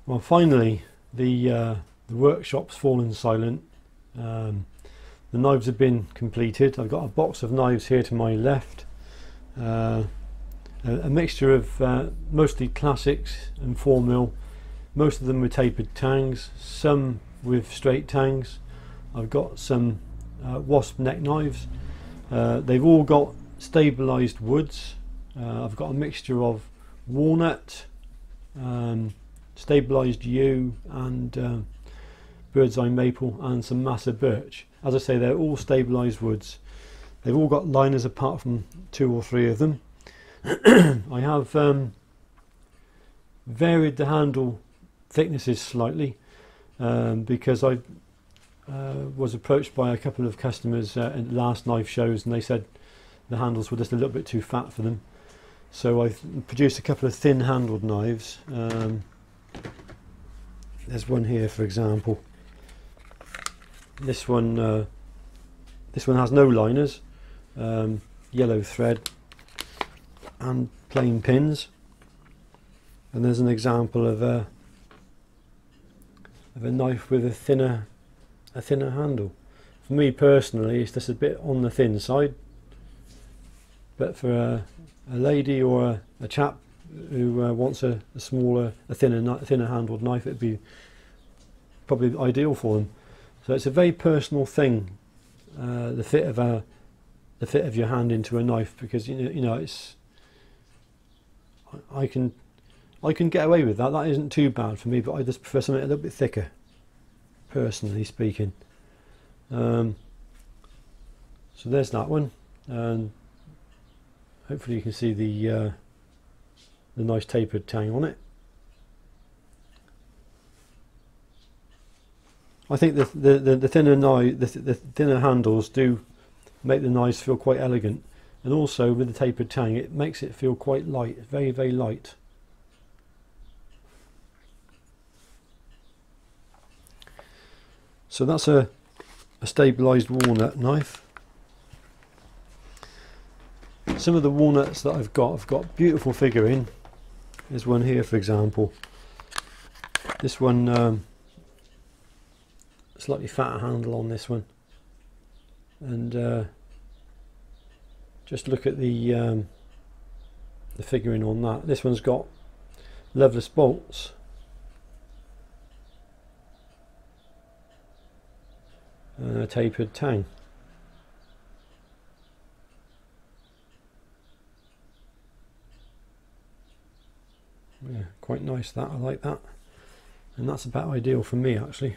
Well, finally, the workshop's fallen silent. The knives have been completed. I've got a box of knives here to my left. A mixture of mostly classics and 4mm. Most of them with tapered tangs, some with straight tangs. I've got some wasp neck knives. They've all got stabilised woods. I've got a mixture of walnut, stabilised yew and bird's eye maple and some massa birch. As I say, they're all stabilised woods. They've all got liners apart from 2 or 3 of them. I have varied the handle thicknesses slightly because I was approached by a couple of customers at the last knife shows, and they said the handles were just a little bit too fat for them. So I've produced a couple of thin handled knives. There's one here, for example. This one has no liners, yellow thread and plain pins. And there's an example of a knife with a thinner handle. For me personally, it's just a bit on the thin side, but for a lady or a chap who wants a smaller, thinner handled knife, it'd be probably ideal for them. So it's a very personal thing, the fit of your hand into a knife, because you know it's I can get away with that. That isn't too bad for me, but I just prefer something a little bit thicker, personally speaking. So there's that one, and hopefully you can see the nice tapered tang on it. I think the thinner knife, the thinner handles do make the knives feel quite elegant, and also with the tapered tang, it makes it feel quite light, very, very light. So that's a stabilised walnut knife. Some of the walnuts that I've got beautiful figuring. There's one here, for example. This one, slightly fatter handle on this one, and just look at the figuring on that. This one's got leverless bolts. A tapered tang. Yeah, quite nice that, I like that. And that's about ideal for me, actually.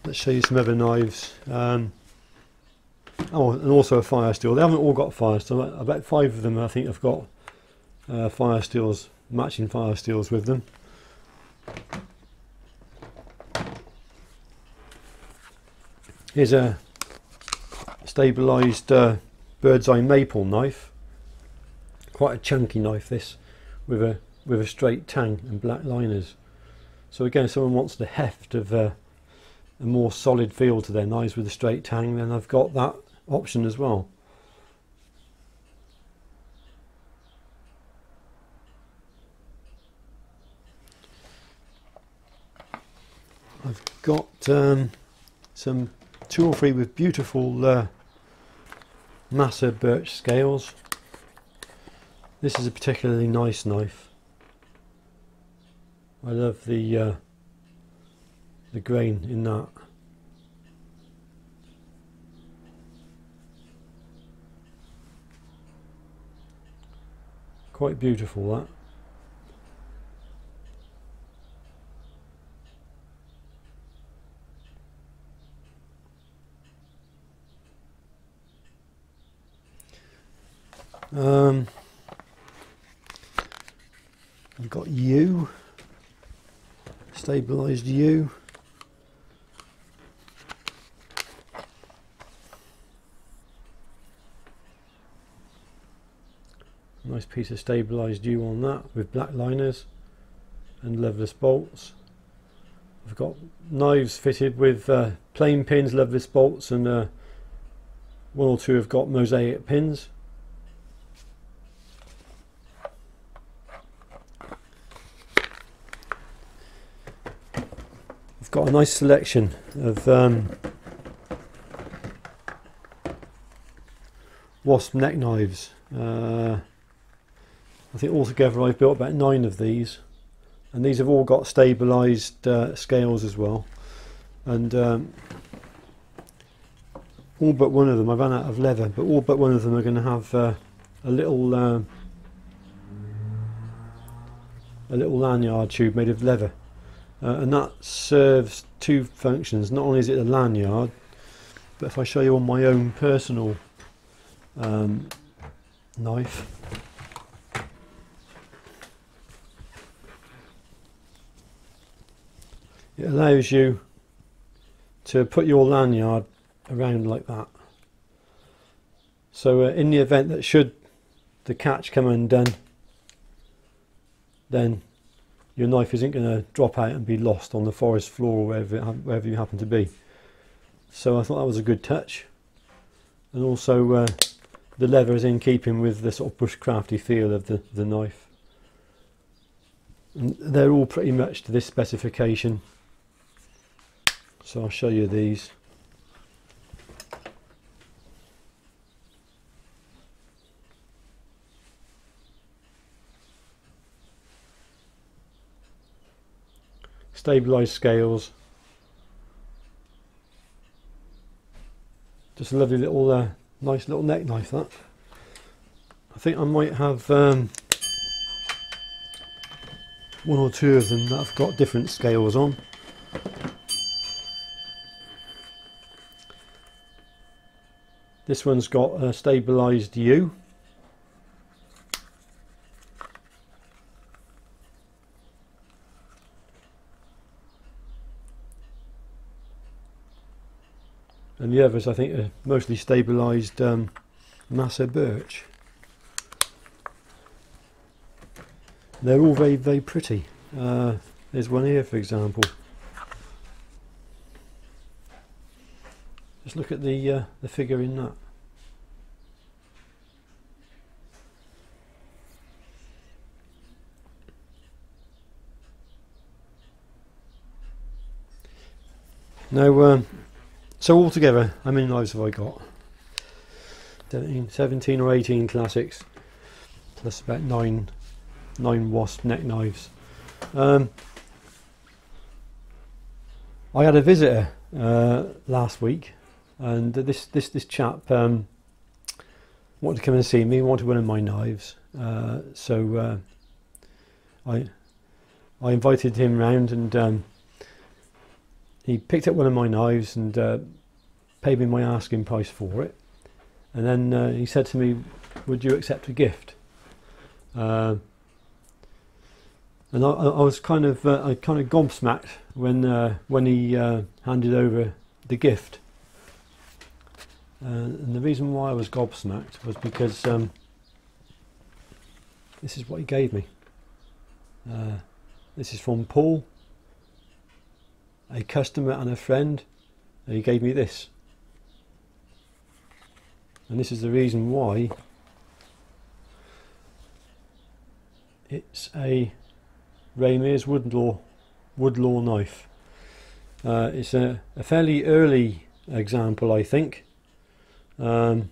Let's show you some other knives. Oh, and also a fire steel. They haven't all got fire steel. About 5 of them I think have got fire steels, matching fire steels with them. Here's a stabilised bird's eye maple knife. Quite a chunky knife, this, with a straight tang and black liners. So again, if someone wants the heft of a more solid feel to their knives with a straight tang, then I've got that option as well. I've got some 2 or 3 with beautiful massa birch scales. This is a particularly nice knife. I love the grain in that. Quite beautiful, that. I've got yew, stabilised yew. Nice piece of stabilised yew on that with black liners and leverless bolts. I've got knives fitted with plain pins, leverless bolts, and 1 or 2 have got mosaic pins. I've got a nice selection of wasp neck knives. I think altogether I've built about 9 of these, and these have all got stabilised scales as well, and all but one of them, I ran out of leather, but all but one of them are going to have a little lanyard tube made of leather, and that serves 2 functions. Not only is it a lanyard, but if I show you on my own personal knife, it allows you to put your lanyard around like that. So in the event that should the catch come undone, then your knife isn't going to drop out and be lost on the forest floor or wherever you happen to be. So I thought that was a good touch, and also the leather is in keeping with the sort of bushcrafty feel of the knife. And they're all pretty much to this specification, so I'll show you these. Stabilised scales, just a lovely little nice little neck knife that. I think I might have 1 or 2 of them that have got different scales on. This one's got a stabilised U. And the others I think are mostly stabilised Massa birch. They're all very, very pretty. There's one here, for example. Just look at the figure in that. Now, so altogether, how many knives have I got? 17 or 18 classics, plus about 9 wasp neck knives. I had a visitor last week, and this chap wanted to come and see me. Wanted one of my knives, so I invited him round, and he picked up one of my knives and paid me my asking price for it, and then he said to me, "Would you accept a gift?" And I was kind of gobsmacked when he handed over the gift. And the reason why I was gobsmacked was because this is what he gave me. This is from Paul, a customer and a friend, and he gave me this. And this is the reason why. It's a Ramirez Woodlore knife. It's a fairly early example, I think. I've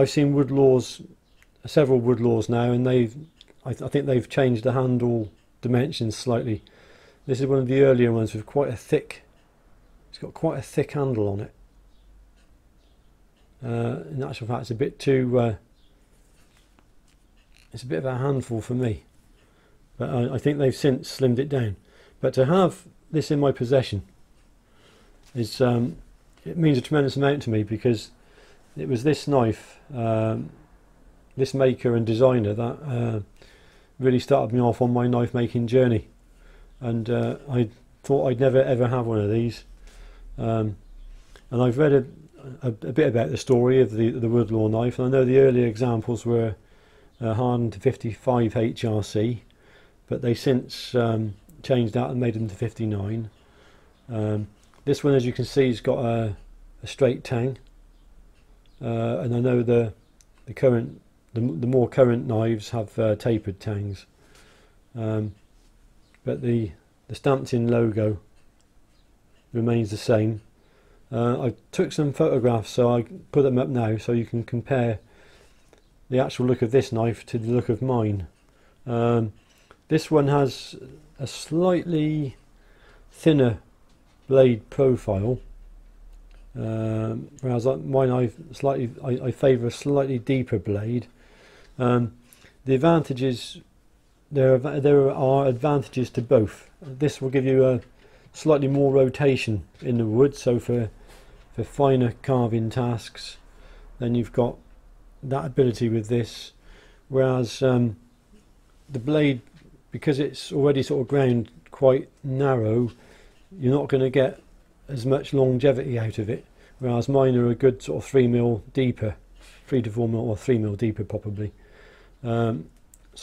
seen Woodlores, several Woodlores now, and I think they've changed the handle dimensions slightly. This is one of the earlier ones with quite a thick. It's got quite a thick handle on it. In actual fact, it's a bit too. It's a bit of a handful for me, but I think they've since slimmed it down. But to have this in my possession is it means a tremendous amount to me, because it was this knife, this maker and designer, that really started me off on my knife making journey. And I thought I'd never ever have one of these, and I've read a bit about the story of the Woodlore knife, and I know the earlier examples were hardened to 55 HRC, but they since changed that and made them to 59. This one, as you can see, has got a straight tang, and I know the more current knives have tapered tangs, but the stamped in logo remains the same. I took some photographs, so I put them up now so you can compare the actual look of this knife to the look of mine. This one has a slightly thinner blade profile, whereas mine I favour a slightly deeper blade. The advantages, there are advantages to both. This will give you a slightly more rotation in the wood, so for finer carving tasks, then you've got that ability with this, whereas the blade, because it's already sort of ground quite narrow, you're not going to get as much longevity out of it, whereas mine are a good sort of 3mm deeper, 3 to 4mm or 3mm deeper probably. So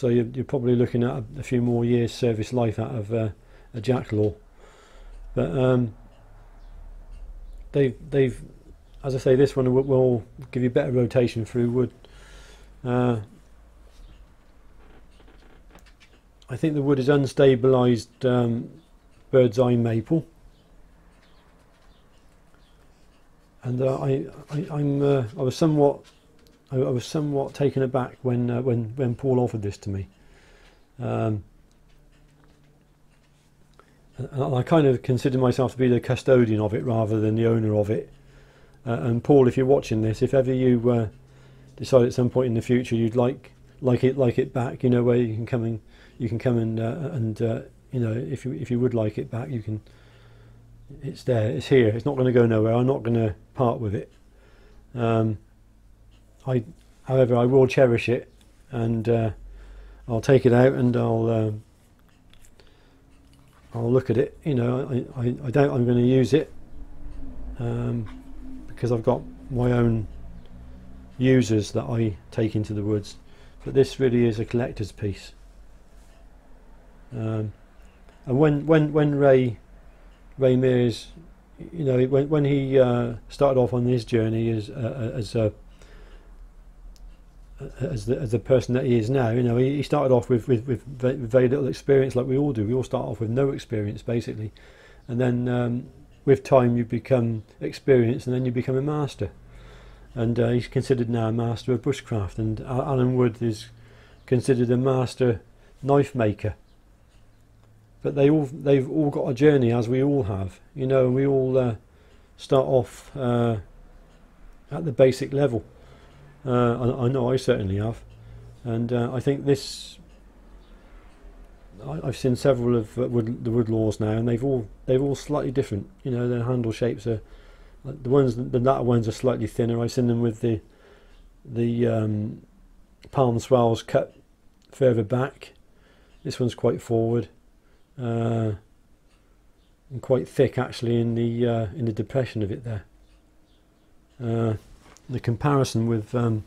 you're probably looking at a few more years service life out of a Jacklaw. But they've, as I say, this one will give you better rotation through wood. I think the wood is unstabilised bird's eye maple, and I was somewhat taken aback when Paul offered this to me. And I kind of consider myself to be the custodian of it rather than the owner of it. And Paul, if you're watching this, if ever you decide at some point in the future you'd like it back, you know, where you can come and you know, if you would like it back, you can. It's there, it's here. It's not going to go nowhere. I'm not going to part with it. However, I will cherish it, and I'll take it out and I'll look at it. You know, I doubt I'm going to use it because I've got my own users that I take into the woods. But this really is a collector's piece. And when Ray Mears, you know, when he started off on his journey as the person that he is now, you know, he started off with very little experience, like we all do. We all start off with no experience basically, and then with time you become experienced, and then you become a master. And he's considered now a master of bushcraft, and Alan Wood is considered a master knife maker. But they've all got a journey, as we all have, you know, and we all start off at the basic level. I know I certainly have, and I think this. I've seen several of the Woodlores now, and they've all slightly different. You know, their handle shapes are the latter ones are slightly thinner. I've seen them with the palm swells cut further back. This one's quite forward. And quite thick actually in the depression of it there. The comparison with my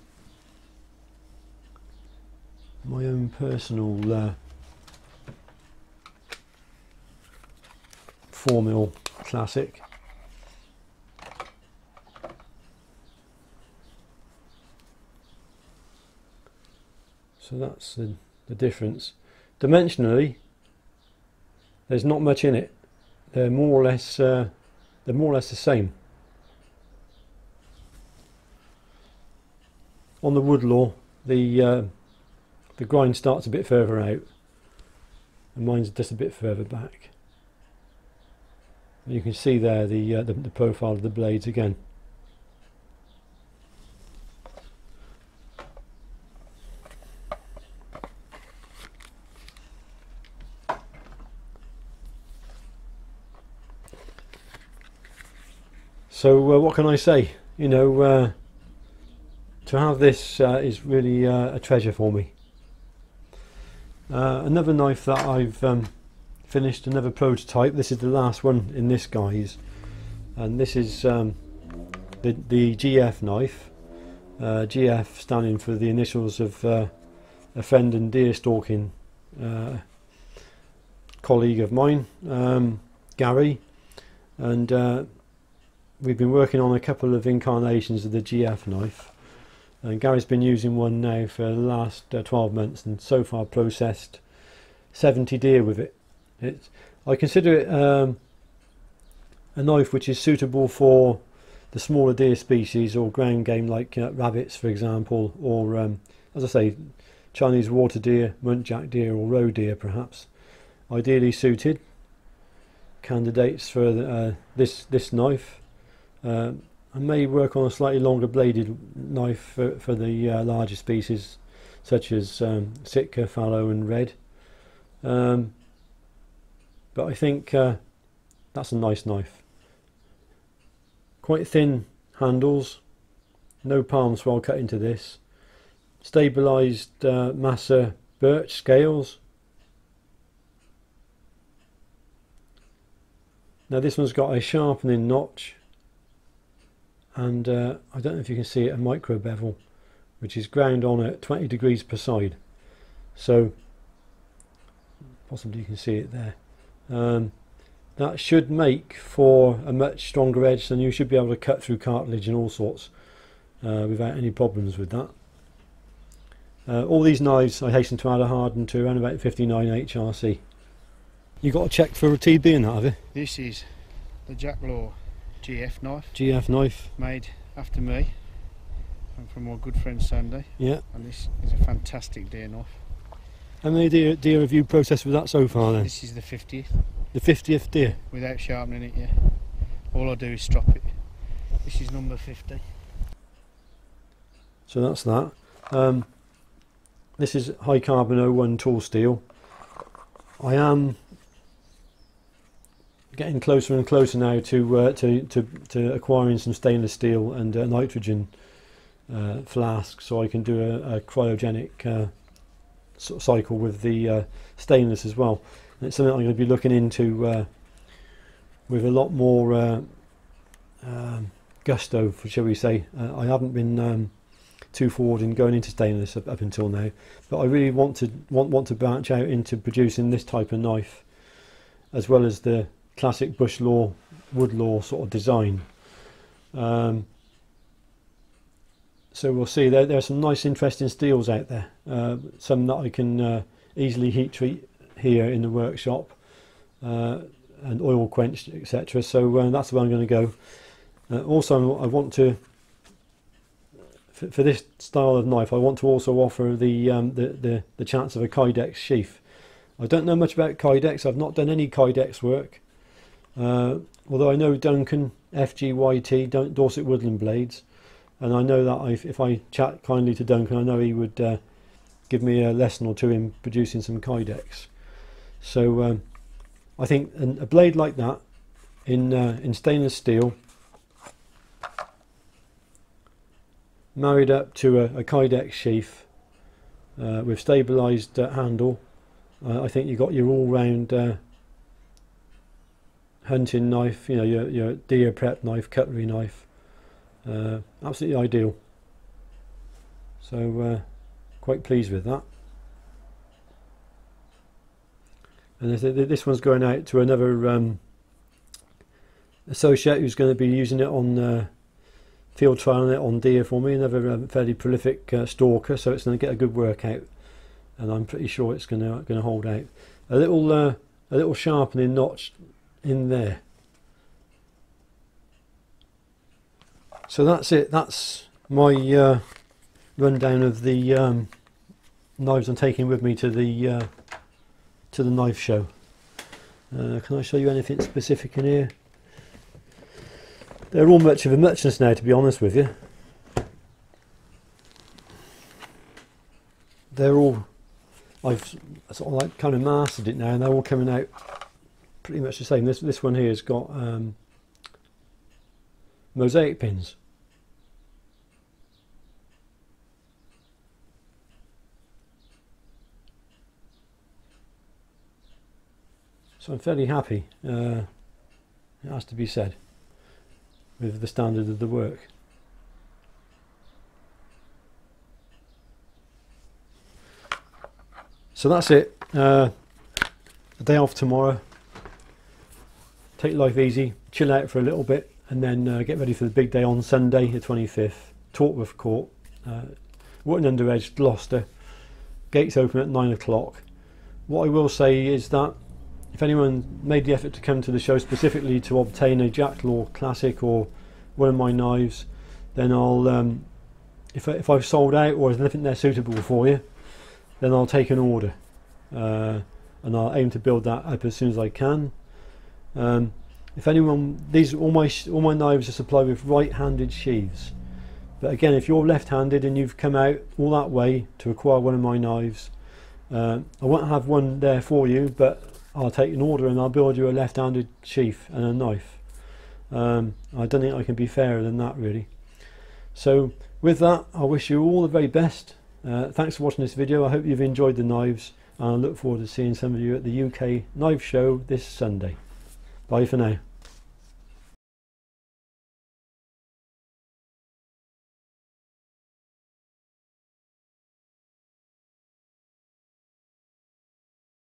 own personal 4mm classic. So that's the difference. Dimensionally, there's not much in it. They're more or less the same. On the Woodlore, the grind starts a bit further out, and mine's just a bit further back. You can see there the profile of the blades again. So what can I say? You know, to have this is really a treasure for me. Another knife that I've finished, another prototype. This is the last one in this guise, and this is the GF knife. GF standing for the initials of a friend and deer stalking colleague of mine, Gary, and we've been working on a couple of incarnations of the GF knife, and Gary's been using one now for the last 12 months, and so far processed 70 deer with it. I consider it a knife which is suitable for the smaller deer species or ground game like rabbits, for example, or as I say, Chinese water deer, muntjac deer, or roe deer, perhaps. Ideally suited candidates for this knife. I may work on a slightly longer bladed knife for the larger species, such as Sitka, fallow, and red. But I think that's a nice knife. Quite thin handles, no palm swell cut into this. Stabilised massa birch scales. Now this one's got a sharpening notch, and I don't know if you can see it, a micro bevel, which is ground on at 20 degrees per side. So possibly you can see it there. That should make for a much stronger edge, and you should be able to cut through cartilage and all sorts without any problems with that. All these knives, I hasten to add, are hardened to around about 59 HRC. You got to check for a TB in that, have you? This is the Jack Law GF knife. GF knife. Made after me and from my good friend Sandy. Yeah. And this is a fantastic deer knife. How many deer have you processed with that so far then? This is the 50th. The 50th deer? Without sharpening it, yeah. All I do is strop it. This is number 50. So that's that. This is high carbon 01 tool steel. I am getting closer and closer now to acquiring some stainless steel and nitrogen flask, so I can do a cryogenic sort of cycle with the stainless as well. And it's something I'm going to be looking into with a lot more gusto, shall we say. I haven't been too forward in going into stainless up until now, but I really want to branch out into producing this type of knife, as well as the classic Woodlore sort of design. So we'll see. There are some nice interesting steels out there, some that I can easily heat treat here in the workshop and oil quenched, etc. So that's where I'm going to go. Also, I want to, for this style of knife, I want to also offer the chance of a Kydex sheath. I don't know much about Kydex. I've not done any Kydex work, although I know Duncan, FGYT, Dorset Woodland Blades, and I know that if I chat kindly to Duncan, I know he would give me a lesson or two in producing some Kydex. So I think a blade like that in stainless steel, married up to a Kydex sheath with stabilised handle, I think you've got your all-round hunting knife, you know, your deer prep knife, cutlery knife. Absolutely ideal. So quite pleased with that. And this one's going out to another associate who's going to be using it on field trialing it on deer for me, another fairly prolific stalker, so it's going to get a good workout, and I'm pretty sure it's going to hold out. A little sharpening notch in there. So that's it. That's my rundown of the knives I'm taking with me to the knife show. Can I show you anything specific in here? They're all much of a muchness now, to be honest with you. They're all, I've sort of like kind of mastered it now, and they're all coming out pretty much the same. This one here has got mosaic pins. So I'm fairly happy, it has to be said, with the standard of the work. So that's it. A day off tomorrow. Take life easy, chill out for a little bit, and then get ready for the big day on Sunday the 25th. Tortworth Court, Wootton Under Edge, Gloucester. Gates open at 9 o'clock. What I will say is that if anyone made the effort to come to the show specifically to obtain a Jackdaw Classic or one of my knives, then I'll if I've sold out or there's nothing there suitable for you, then I'll take an order, and I'll aim to build that up as soon as I can. If anyone, all my knives are supplied with right-handed sheaths, but again, if you're left-handed and you've come out all that way to acquire one of my knives, I won't have one there for you, but I'll take an order and I'll build you a left-handed sheath and a knife. I don't think I can be fairer than that, really. So with that, I wish you all the very best. Thanks for watching this video. I hope you've enjoyed the knives, and I look forward to seeing some of you at the UK Knife Show this Sunday. Bye for now.